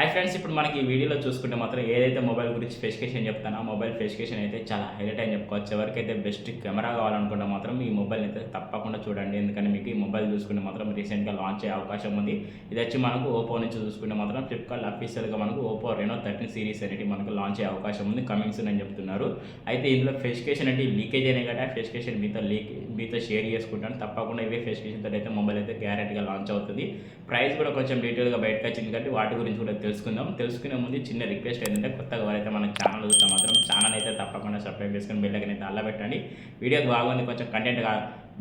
Hi friends, ఇప్పుడు మనకి ఈ వీడియోలో చూసుకుంటే మాత్రం ఏదైతే మొబైల్ గురించి స్పెసిఫికేషన్ చెప్తానో మొబైల్ స్పెసిఫికేషన్ అయితే చాలా హైలైట్ అని చెప్పుకోవచ్చు. ఎవరికైతే బెస్ట్ కెమెరా కావాలనుకుంటే మాత్రం ఈ మొబైల్ అయితే తప్పకుండా చూడండి. ఎందుకంటే మీకు ఈ మొబైల్ చూసుకుంటే మాత్రం రీసెంట్గా లాంచ్ అయ్యే అవకాశం ఉంది. ఇది వచ్చి మనకు ఓపో నుంచి చూసుకుంటే మాత్రం ఫ్లిప్కార్ట్ అఫీషియల్గా మనకు ఓపో రెనో 13 సిరీస్ అనేది మనకు లాంచ్ అయ్యే అవకాశం ఉంది. కమింగ్ సూన్ అని చెప్తున్నారు. అయితే ఇందులో స్పెసిఫికేషన్ అంటే లీకేజ్ అయినా కదా స్పెసిఫికేషన్ మీతో షేర్ చేసుకుంటాను. తప్పకుండా ఇవే స్పెసిఫికేషన్తో అయితే మొబైల్ అయితే గ్యారెంటీగా లాంచ్ అవుతుంది. ప్రైస్ కూడా కొంచెం డీటెయిల్గా బయటకు వచ్చింది కాబట్టి వాటి గురించి కూడా తెలుసుకునే ముందు చిన్న రిక్వెస్ట్ ఏంటంటే కొత్తగా ఎవరైతే మన ఛానల్ చూస్తే మాత్రం ఛానల్ అయితే తప్పకుండా సబ్స్క్రైబ్ చేసుకుని బెల్ ఐకాన్ అయితే అలా పెట్టండి. వీడియోకి బాగుంది, కొంచెం కంటెంట్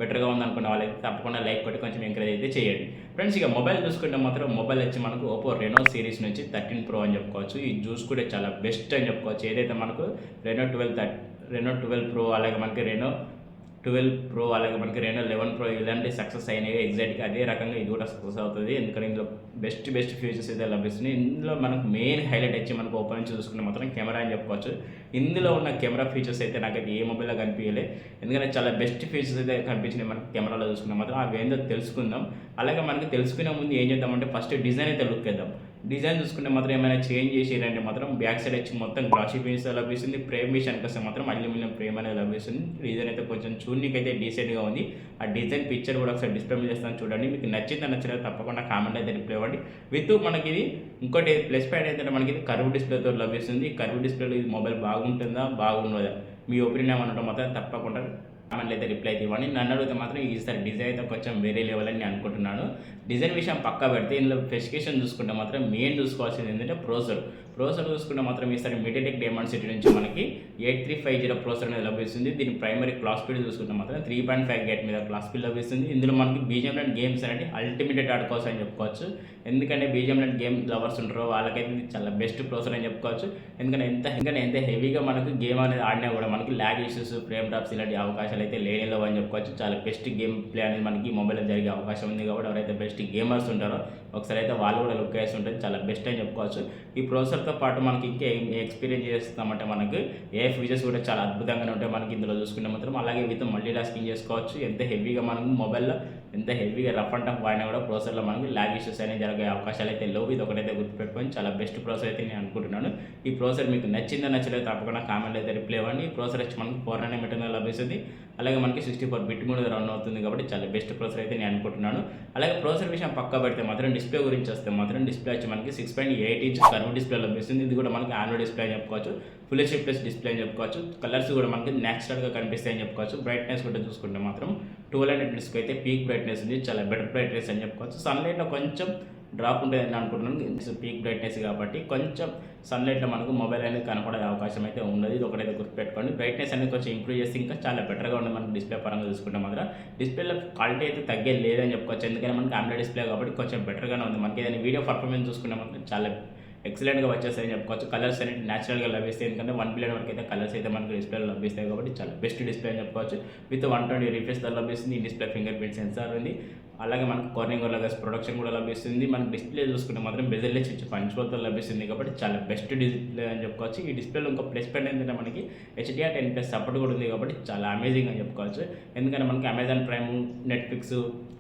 బెటర్గా ఉందనుకున్న వాళ్ళైతే తప్పకుండా లైక్ కొట్టి కొంచెం ఎంకరేజ్ అయితే చేయండి. ఫ్రెండ్స్, ఇక మొబైల్ చూసుకుంటే మాత్రం మొబైల్ వచ్చి మనకు ఓపో రెనో సిరీస్ నుంచి 13 ప్రో అని చెప్పుకోవచ్చు. ఇది చూసుకుంటే చాలా బెస్ట్ అని చెప్పుకోవచ్చు. ఏదైతే మనకు రెనో 12 ప్రో అలాగే మనకి రెనో 12 ప్రో అలాగే మనకి రెనో 11 ప్రో ఇలాంటి సక్సెస్ అయినవి ఎగ్జాక్ట్గా అదే రకంగా ఇది కూడా సక్సెస్ అవుతుంది. ఎందుకంటే ఇందులో బెస్ట్ ఫీచర్స్ అయితే లభిస్తున్నాయి. ఇందులో మనకు మెయిన్ హైలైట్ వచ్చి మనకు ఓపెన్ నుంచి చూసుకుంటే మాత్రం కెమెరా అని చెప్పుకోవచ్చు. ఇందులో ఉన్న కెమెరా ఫీచర్స్ అయితే నాకైతే ఏ మొబైల్లో కనిపించలే. ఎందుకంటే చాలా బెస్ట్ ఫీచర్స్ అయితే కనిపించినాయి మనకి కెమెరాలో చూసుకుంటే మాత్రం. అవి ఏందో తెలుసుకుందాం. అలాగే మనకి తెలుసుకునే ముందు ఏం చేద్దామంటే ఫస్ట్ డిజైన్ అయితే లుక్ వేద్దాం. డిజైన్ చూసుకుంటే మాత్రం ఏమైనా చేంజ్ చేసేయాలంటే మాత్రం బ్యాక్ సైడ్ వచ్చి మొత్తం గ్లాసీ ఫినిష్ లభిస్తుంది. ఫ్రేమ్ విషయానికి వస్తే మాత్రం అల్యూమినియం ఫ్రేమ్ అనేది లభిస్తుంది. డిజైన్ అయితే కొంచెం చూడడానికి అయితే డీసెంట్గా ఉంది. ఆ డిజైన్ పిక్చర్ కూడా ఒకసారి డిస్ప్లే మీద చేస్తాను చూడండి. మీకు నచ్చలేదు తప్పకుండా కామెంట్ అయితే రిప్లై ఇవ్వండి. విత్ మనకి ఇది ఇంకోటి ప్లస్ పాయింట్ ఏంటంటే మనకి ఇది కర్వ్ డిస్ప్లేతో లభిస్తుంది. కర్వ్ డిస్ప్లేలో ఇది మొబైల్ బాగుంటుందా బాగుండదా మీ ఒపీనియన్ ఏమన్నట్టు మాత్రం తప్పకుండా కామెంట్లు అయితే రిప్లై అయితే ఇవ్వండి. నన్ను అడిగితే మాత్రం ఈసారి డిజైన్ అయితే కొంచెం వేరే లెవెల్ అని నేను అనుకుంటున్నాను. డిజైన్ విషయం పక్కా పెడితే ఇందులో స్పెసిఫికేషన్ చూసుకుంటే మాత్రం మెయిన్ చూసుకోవాల్సింది ఏంటంటే ప్రోసెసర్ చూసుకుంటే మాత్రం ఈసారి మీడియాటెక్ డైమెన్సిటీ నుంచి మనకి 8350 ప్రోసెసర్ అనేది లభిస్తుంది. దీని ప్రైమరీ క్లాక్ స్పీడ్ చూసుకుంటే మాత్రం 3.5 GHz మీద క్లాక్ స్పీడ్ లభిస్తుంది. ఇందులో మనకి బీజిఎంఐ గేమ్స్ అనేది అల్టిమేట్ ఆడుకోవచ్చు అని చెప్పుకోవచ్చు. ఎందుకంటే బీజిఎంఐ గేమ్ లవర్స్ ఉంటారో వాళ్ళకైతే ఇది చాలా బెస్ట్ ప్రోసెసర్ అని చెప్పుకోవచ్చు. ఎందుకంటే ఎంత హెవీగా మనకు గేమ్ అనేది ఆడినా కూడా మనకి ల్యాగ్ ఇష్యూస్, ఫ్రేమ్ డ్రాప్స్ ఇలాంటి అవకాశాలు అయితే లేనిలో అని చెప్పుకోవచ్చు. చాలా బెస్ట్ గేమ్ ప్లే అనేది మనకి మొబైల్లో జరిగే అవకాశం ఉంది. కాబట్టి ఎవరైతే బెస్ట్ గేమర్స్ ఉంటారో ఒకసారి అయితే వాళ్ళు కూడా లుక్ వేసి ఉంటుంది. చాలా బెస్ట్ అని చెప్పుకోవచ్చు. ఈ ప్రాసెసర్తో పాటు మనకి ఇంకా ఎక్స్పీరియన్స్ చేస్తామంటే మనకు ఏ ఫీచర్స్ కూడా చాలా అద్భుతంగానే ఉంటాయి మనకి ఇందులో చూసుకుంటే మాత్రం. అలాగే విత్ మల్టీ టాస్కింగ్ చేసుకోవచ్చు. ఎంత హెవీగా మనకు మొబైల్లో ఎంత హెవీగా రఫ్ అండ్ టఫ్ వాడినా కూడా ప్రాసెసర్లో మనకి ల్యాగ్ ఇష్యూస్ అనేది జరిగే అవకాశాలు అయితే లేవు. ఇది ఒకటైతే గుర్తుపెట్టుకొని చాలా బెస్ట్ ప్రాసెసర్ అయితే నేను అనుకుంటున్నాను. ఈ ప్రాసెసర్ మీకు నచ్చలేదు తప్పకుండా కామెంట్ అయితే రిప్లై ఇవ్వండి. ఈ ప్రాసెసర్ వచ్చి మనకి 4nm లభిస్తుంది. అలాగే మనకి 64 బిట్ కూడా రన్ అవుతుంది. కాబట్టి చాలా బెస్ట్ ప్రాసెసర్ అయితే నేను అనుకుంటున్నాను. అలాగే ప్రాసెసర్ విషయం పక్కా పెడితే మాత్రం డిస్ప్లే గురించి వస్తే మాత్రం డిస్ప్లే వచ్చి మనకి 6.8 ఇంచ్ కర్వ్ డిస్ప్లే లభిస్తుంది. ఇది కూడా మనకి ఆండ్రాయిడ్ డిస్ప్లే అని చెప్పుకోవచ్చు. ఫుల్ హెచ్డీ ప్లస్ డిస్ప్లే అని చెప్పుకోవచ్చు. కలర్స్ కూడా మనకి న్యాచురల్గా కనిపిస్తాయని చెప్పుకోవచ్చు. బ్రైట్నెస్ కూడా చూసుకుంటే మాత్రం 1200 నిట్స్కి అయితే పీక్ బ్రైట్నెస్ ఉంది. చాలా బెటర్ బ్రైట్నెస్ అని చెప్పుకోవచ్చు. సన్లైట్లో కొంచెం డ్రాప్ ఉంటుందని అనుకుంటున్నాను. పీక్ బ్రైట్నెస్ కాబట్టి కొంచెం సన్లైట్లో మనకు మొబైల్ అనేది కనపడే అవకాశం అయితే ఉండదు. ఇది ఒకటైతే గుర్తుపెట్టుకోండి. బ్రైట్నెస్ అనేది కొంచెం ఇంప్రూవ్ చేస్తే ఇంకా చాలా బెటర్గా ఉంది మనకి డిస్ప్లే పరంగా చూసుకుంటే మాత్రం. డిస్ప్లేలో క్వాలిటీ అయితే తగ్గేది లేదని చెప్పుకోవచ్చు. ఎందుకంటే మనకి ఆమ్లెట్ డిస్ప్లే కాబట్టి కొంచెం బెటర్గానే ఉంది. మనకి ఏదైనా వీడియో పర్ఫార్మెన్స్ చూసుకుంటే మాత్రం చాలా ఎక్సలెంట్గా వచ్చేస్తాయని చెప్పుకోవచ్చు. కలర్స్ అనేది న్యాచురల్గా లభిస్తాయి. ఎందుకంటే 1 బిలియన్ వరకు అయితే కలర్స్ అయితే మనకు డిస్ప్లేలో లభిస్తాయి. కాబట్టి చాలా బెస్ట్ డిస్ప్లే అని చెప్పుకోవచ్చు. విత్ 120 రిఫ్రెష్ లభిస్తుంది. ఈ డిస్ప్లే ఫింగర్ ప్రింట్ సెన్సార్ ఉంది. అలాగే మనకు కార్నింగ్ లగస్ ప్రొడక్షన్ కూడా లభిస్తుంది. మనకు డిస్ప్లే చూసుకుంటే మాత్రం బెజల్లెస్ ఇచ్చి పంచుకోతో లభిస్తుంది. కాబట్టి చాలా బెస్ట్ డిస్ప్లే అని చెప్పుకోవచ్చు. ఈ డిస్ప్లేలో ఇంకా ప్లస్ పాయింట్ ఏంటంటే మనకి HDR10+ సపోర్ట్ కూడా ఉంది. కాబట్టి చాలా అమేజింగ్ అని చెప్పుకోవచ్చు. ఎందుకంటే మనకి అమెజాన్ ప్రైమ్, నెట్ఫ్లిక్స్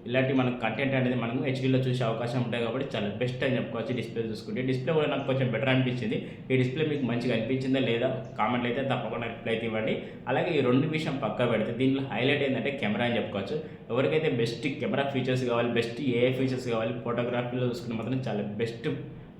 ఇలాంటి మనకు కంటెంట్ అనేది మనం హెచ్డీలో చూసే అవకాశం ఉంటాయి. కాబట్టి చాలా బెస్ట్ అని చెప్పుకోవచ్చు. డిస్ప్లే చూసుకుంటే డిస్ప్లే కూడా నాకు కొంచెం బెటర్ అనిపించింది. ఈ డిస్ప్లే మీకు మంచిగా అనిపించిందా లేదా కామెంట్లు అయితే తప్పకుండా రిప్లై అయితే ఇవ్వండి. అలాగే ఈ రెండు విషయం పక్కా పెడితే దీనిలో హైలైట్ ఏంటంటే కెమెరా అని చెప్పుకోవచ్చు. ఎవరికైతే బెస్ట్ కెమెరా ఫీచర్స్ కావాలి, బెస్ట్ ఏ ఫీచర్స్ కావాలి, ఫోటోగ్రఫీలో చూసుకుంటే మాత్రం చాలా బెస్ట్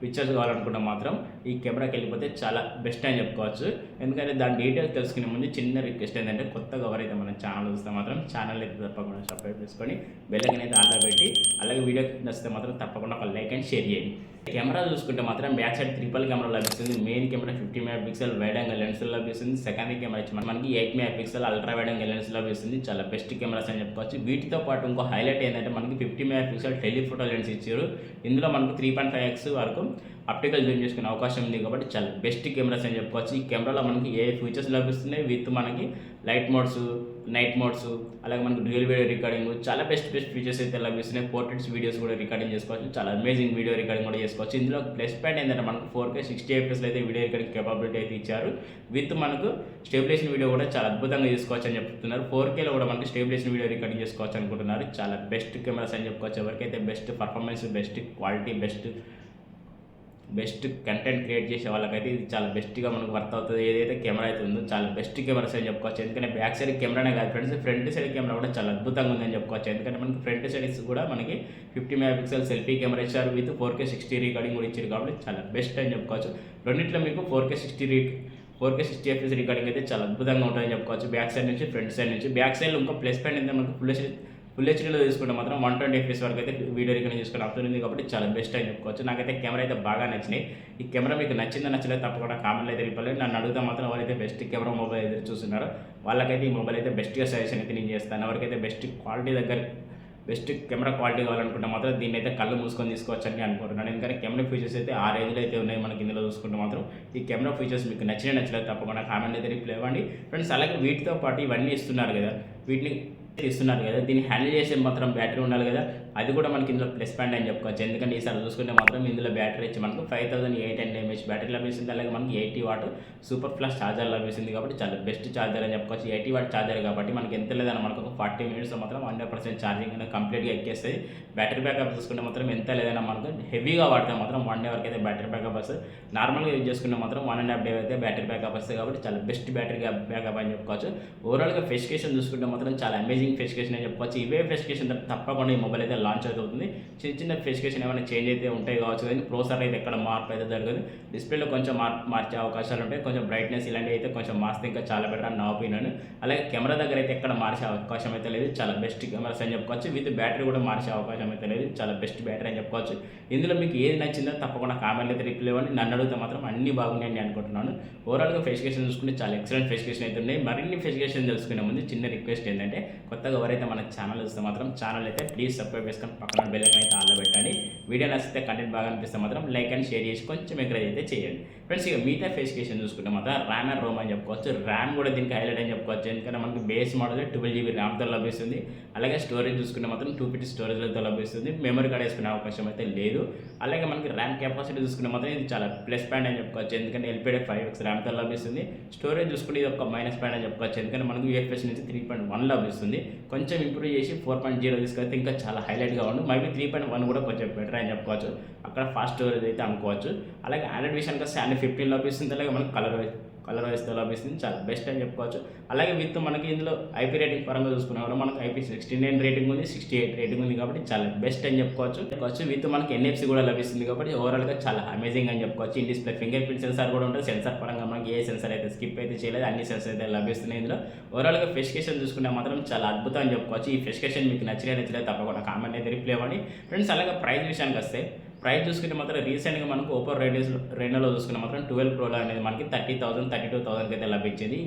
పిక్చర్స్ కావాలనుకుంటే మాత్రం ఈ కెమెరాకి వెళ్ళిపోతే చాలా బెస్ట్ అని చెప్పుకోవచ్చు. ఎందుకంటే దాని డీటెయిల్స్ తెలుసుకునే ముందు చిన్న రిక్వెస్ట్ ఏంటంటే కొత్తగా ఎవరైతే మన ఛానల్ చూస్తే మాత్రం ఛానల్ అయితే తప్పకుండా సబ్స్క్రైబ్ చేసుకొని బెల్ ఐకాన్ అయితే ఆన్లో పెట్టి అలాగే వీడియో నచ్చితే మాత్రం తప్పకుండా ఒక లైక్ అండ్ షేర్ చేయండి. కెమెరా చూసుకుంటే మాత్రం బ్యాక్ సైడ్ ట్రిపుల్ కెమెరా లభిస్తుంది. Main camera 50 MP wide angle lens లభిస్తుంది. సెకండరీ కెమెరా వచ్చి మనకి 8 MP ultra wide angle lens లభిస్తుంది. చాలా బెస్ట్ కెమెరాస్ అని చెప్పుకోవచ్చు. వీటితో పాటు ఇంకో హైలైట్ ఏంటంటే మనకి 50 MP టెలిఫోటో లెన్స్ ఇచ్చారు. ఇందులో మనకు 3.5x వరకు ఆప్టికల్ జూమ్ చేసుకునే అవకాశం ఉంది. కాబట్టి చాలా బెస్ట్ కెమెరాస్ అని చెప్పుకోవచ్చు. ఈ కెమెరాలో మనకి ఏ ఫీచర్స్ లభిస్తున్నాయి విత్ మనకి లైట్ మోడ్స్, నైట్ మోడ్స్, అలాగే మనకు డ్యూయల్ వీడియో రికార్డింగ్ చాలా బెస్ట్ ఫీచర్స్ అయితే లభిస్తున్నాయి. పోర్ట్రేట్స్ వీడియోస్ కూడా రికార్డింగ్ చేసుకోవచ్చు. చాలా అమేజింగ్ వీడియో రికార్డింగ్ కూడా చేసుకోవచ్చు. ఇందులో ప్లస్ పాయింట్ ఏంటంటే మనకు 4K 60 FPS అయితే వీడియో రికార్డింగ్ కేపబిలిటీ అయితే ఇచ్చారు. విత్ మనకు స్టేబిలేషన్ వీడియో కూడా చాలా అద్భుతంగా చేసుకోవచ్చు అని చెప్తున్నారు. 4Kలో కూడా మనకి స్టేబిలేషన్ వీడియో రికార్డింగ్ చేసుకోవచ్చు అనుకుంటున్నారు. చాలా బెస్ట్ కెమెరాస్ అని చెప్పుకోవచ్చు. ఎవరికైతే best performance, best quality, best content create చేసే వాళ్ళకైతే ఇది చాలా బెస్ట్గా మనకు వర్క్ అవుతుంది. ఏదైతే కెమెరా అయితే ఉందో చాలా బెస్ట్ కెమెరాస్ అని చెప్పుకోవచ్చు. ఎందుకంటే బ్యాక్ సైడ్ కెమెరానే కాదు ఫ్రెండ్స్, ఫ్రంట్ సైడ్ కెమెరా కూడా చాలా అద్భుతంగా ఉందని చెప్పుకోవచ్చు. ఎందుకంటే మనకి ఫ్రంట్ సైడ్స్ కూడా మనకి 50 మెగాపిక్సెల్ సెల్ఫీ కెమెరా ఇచ్చారు, విత్ 4K 60 రికార్డింగ్ కూడా ఇచ్చారు. కాబట్టి చాలా బెస్ట్ అని చెప్పుకోవచ్చు. రెండిట్లో మీకు 4K 60 FPS రికార్డింగ్ అయితే చాలా అద్భుతంగా ఉంటుందని చెప్పుకోవచ్చు. బ్యాక్ సైడ్ నుంచి ఫ్రంట్ సైడ్ నుంచి. బ్యాక్ సైడ్లో ఇంకా ప్లస్ పాయింట్ ఏంటంటే మనకు ఫుల్ హెచ్డీలో తీసుకుంటే మాత్రం 120 FPS వరకు అయితే వీడియో రికార్డింగ్ చేసుకునే ఆప్షన్ ఉంది. కాబట్టి చాలా బెస్ట్ అని చెప్పుకోవచ్చు. నాకైతే కెమెరా అయితే బాగా నచ్చినాయి. ఈ కెమెరా మీకు నచ్చిందో నచ్చలేదు తప్పకుండా కామెంట్లో అయితే రిపలేదు. నన్ను అడుగుతా మాత్రం ఎవరైతే బెస్ట్ కెమెరా మొబైల్ అయితే చూస్తున్నారో వాళ్ళకైతే ఈ మొబైల్ అయితే బెస్ట్గా సజెషన్ అయితే నేను చేస్తాను. ఎవరికైతే బెస్ట్ కెమెరా క్వాలిటీ కావాలనుకుంటే మాత్రం దీన్ని అయితే కళ్ళు మూసుకొని తీసుకోవచ్చు అని అనుకుంటున్నాను. ఎందుకంటే కెమెరా ఫీచర్స్ అయితే ఆ రేంజ్లో అయితే ఉన్నాయి మనకి. ఇందులో చూసుకుంటే మాత్రం ఈ కెమెరా ఫీచర్స్ మీకు నచ్చలేదు తప్పకుండా కామెంట్ అయితే రిప్లై ఇవ్వండి ఫ్రెండ్స్. అలాగే వీటితో పాటు ఇవన్నీ ఇస్తున్నారు కదా, దీన్ని హ్యాండిల్ చేసే మాత్రం బ్యాటరీ ఉండాలి కదా, అది కూడా మనకి ఇందులో ప్లస్ పాయింట్ అని చెప్పుకోవచ్చు. ఎందుకంటే ఈసారి చూసుకుంటే మాత్రం ఇందులో బ్యాటరీ వచ్చి మనకు 5800 mAh బ్యాటరీ లభిస్తుంది. అలాగే మనకి 80 వాట్ సూపర్ ఫ్లాష్ ఛార్జర్ లభిస్తుంది. కాబట్టి చాలా బెస్ట్ ఛార్జర్ అని చెప్పుకోవచ్చు. 80 వాట్ ఛార్జర్ కాబట్టి మనకి ఎంత లేదన్న మనకు ఒక 40 minutes మాత్రం 100% ఛార్జింగ్ అనేది కంప్లీట్గా ఎక్కేస్తుంది. బ్యాటరీ బ్యాకప్ చూసుకుంటే మాత్రం ఎంత లేదన్నా మనకు హెవీగా వాడితే మాత్రం 1 day వరకు అయితే బ్యాటరీ బ్యాకప్ వస్తుంది. నార్మల్గా యూజ్ చేసుకుంటే మాత్రం 1.5 day అయితే బ్యాటరీ బ్యాకప్ వస్తుంది. కాబట్టి చాలా బెస్ట్ బ్యాటరీ బ్యాకప్ అని చెప్పుకోవచ్చు. ఓవరాల్గా ఫెసికేషన్ చూసుకుంటే మాత్రం చాలా అమేజింగ్ ఫెసికేషన్ అని చెప్పుకోవచ్చు. ఇవే ఫెసికేషన్ తప్పకుండా ఈ మొబైల్ అయితే లాంచ్ అవుతుంది. చిన్న ఫెసికేషన్ ఏమైనా చేంజ్ అయితే ఉంటాయి కావచ్చు, కానీ ప్రోసెసర్ అయితే ఎక్కడ మార్పు అయితే జరగదు. డిస్ప్లేలో కొంచెం మార్చే అవకాశాలు ఉంటాయి. కొంచెం బ్రైట్నెస్ ఇలాంటివి అయితే కొంచెం మార్చితే ఇంకా చాలా బెటర్ అని నా ఒపీనియన్. అలాగే కెమెరా దగ్గర అయితే ఎక్కడ మార్చే అవకాశం అయితే లేదు. చాలా బెస్ట్ కెమెరాస్ అని చెప్పుకోవచ్చు. విత్ బ్యాటరీ కూడా మార్చే అవకాశం అయితే లేదు. చాలా బెస్ట్ బ్యాటరీ అని చెప్పుకోవచ్చు. ఇందులో మీకు ఏది నచ్చిందో తప్పకుండా కామెంట్ అయితే రిప్లై ఇవ్వండి. నన్ను అడిగితే మాత్రం అన్ని బాగున్నాయని అనుకుంటున్నాను. ఓవరాల్గా ఫెసికేషన్ చూసుకుంటే చాలా ఎక్సలెంట్ ఫెసికేషన్ అయితే ఉన్నాయి. మరిన్ని ఫెసికేషన్ తెలుసుకునే ముందు చిన్న రిక్వెస్ట్ ఏంటంటే, కొత్తగా ఎవరైతే మన ఛానల్ చూస్తే మాత్రం ఛానల్ అయితే ప్లీజ్ సబ్స్క్రైబ్ చేసుకొని పక్కన బెల్ ఐకాన్ అయితే ఆన్లో పెట్టండి. వీడియో నచ్చితే కంటెంట్ బాగా అనిపిస్తే మాత్రం లైక్ అండ్ షేర్ చేసి కొంచెం ఎంకరేజ్ అయితే చేయండి ఫ్రెండ్స్. ఇక మిగతా ఫెసికేషన్ చూసుకుంటే మాత్రం ర్యామ్ అండ్ రోమ్ అని చెప్పుకోవచ్చు. ర్యామ్ కూడా దీనికి హైలైట్ అని చెప్పుకోవచ్చు. ఎందుకంటే మనకి బేస్ మోడల్ 12GB ర్యామ్తో లభిస్తుంది. అలాగే స్టోరేజ్ చూసుకుంటే మాత్రం 250 స్టోరేజ్తో లభిస్తుంది. మెమరీ కార్డ్ వేసుకునే అవకాశం అయితే లేదు. అలాగే మనకి ర్యామ్ కెపాసిటీ చూసుకుంటే మాత్రం ఇది చాలా ప్లస్ పాయింట్ అని చెప్పుకోవచ్చు. ఎందుకంటే LPDDR5X ర్యామ్తో లభిస్తుంది. స్టోరేజ్ చూసుకుంటే ఇది ఒక మైనస్ పాయింట్ అని చెప్పుకోవచ్చు. ఎందుకంటే మనకి UFS నుంచి 3.1 లభిస్తుంది. కొంచెం ఇంప్రూవ్ చేసి 4.0 తీసుకెళ్తే ఇంకా చాలా హైలైట్గా ఉండు. మైబీ 3.1 కూడా కొంచెం బెటర్ అని చెప్పుకోవచ్చు. అక్కడ ఫాస్ట్ స్టోరేజ్ అయితే అనుకోవచ్చు. అలాగే ఆండ్రాయిడ్ విషయానికి Android 15 లభిస్తుంది. అలాగే మనకి కలర్ వైస్తో లభిస్తుంది. చాలా బెస్ట్ అని చెప్పుకోవచ్చు. అలాగే విత్ మనకి ఇందులో IP రేటింగ్ పరంగా చూసుకున్నా కూడా మనకు IP69 రేటింగ్ ఉంది, 68 రేటింగ్ ఉంది. కాబట్టి చాలా బెస్ట్ అని చెప్పుకోవచ్చు. విత్ మనకి NFC కూడా లభిస్తుంది. కాబట్టి ఓవరాల్గా చాలా అమేజింగ్ అని చెప్పుకోవచ్చు. In display finger print censor కూడా ఉంటుంది. సెన్సార్ పరంగా మనకి ఏ సెన్సార్ అయితే స్కిప్ అయితే చేయలేదు, అన్ని సెన్సార్ అయితే లభిస్తున్నాయి ఇందులో. ఓవరాల్గా ఫెసికేషన్ చూసుకుంటే మాత్రం చాలా అద్భుతం అని చెప్పుకోవచ్చు. ఈ ఫెసికేషన్ మీకు నచ్చలేదు తప్పకుండా కామెంట్ అయితే రిప్లై ఇవ్వండి ఫ్రెండ్స్. అలాగే ప్రైస్ విషయానికి వస్తే, ప్రైస్ చూసుకుంటే మాత్రం రీసెంట్గా మనకు ఓపో రెనోలో చూసుకుంటే మాత్రం 12 Pro అనేది మనకి 30,000 32,000కి అయితే లభించింది.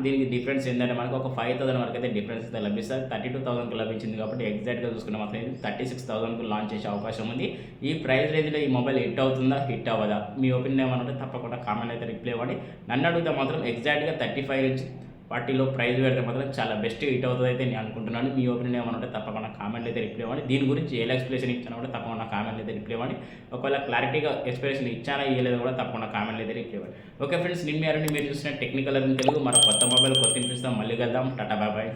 దీనికి డిఫరెన్స్ ఏంటంటే మనకు ఒక 5,000 వరకు అయితే డిఫరెన్స్ అయితే లభిస్తుంది. 32,000కి లభించింది. కాబట్టి ఎగ్జాక్ట్గా చూసుకుంటే మాత్రం ఇది 36,000కు లాంచ్ చేసే అవకాశం ఉంది. ఈ ప్రైస్ రేంజ్లో ఈ మొబైల్ హిట్ అవుతుందా, హిట్ అవ్వదా, మీ ఒపీనియన్ ఏమన్నా తప్పకుండా కామెంట్ అయితే రిప్లై ఇవ్వండి. నన్ను అడిగితే మాత్రం ఎగ్జాక్ట్గా 35 నుంచి 40లో ప్రైస్ పెడితే మాత్రం చాలా బెస్ట్ హిట్ అవుతుంది అయితే నేను అనుకుంటున్నాను. మీ ఒపీనియన్ ఏమన్నా ఉంటే తప్పకుండా కామెంట్ అయితే రిప్లై ఇవ్వండి. దీని గురించి ఎలా ఎక్స్ప్లెనేషన్ ఇచ్చానో కూడా తప్పకుండా కామెంట్ అయితే రిప్లై ఇవ్వండి. ఒకవేళ క్లారిటీగా ఎక్స్ప్లెనేషన్ ఇచ్చానా ఇవ్వలేదు కూడా తప్పకుండా కామెంట్ అయితే రిప్లై ఇవ్వండి. ఓకే ఫ్రెండ్స్, మీరు చూసిన టెక్నికల్ తెలుగు మరో కొత్త మొబైల్ కొత్త ఇంట్రెస్ట్ మళ్ళీ వెళ్దాం. టాటా బాయ్.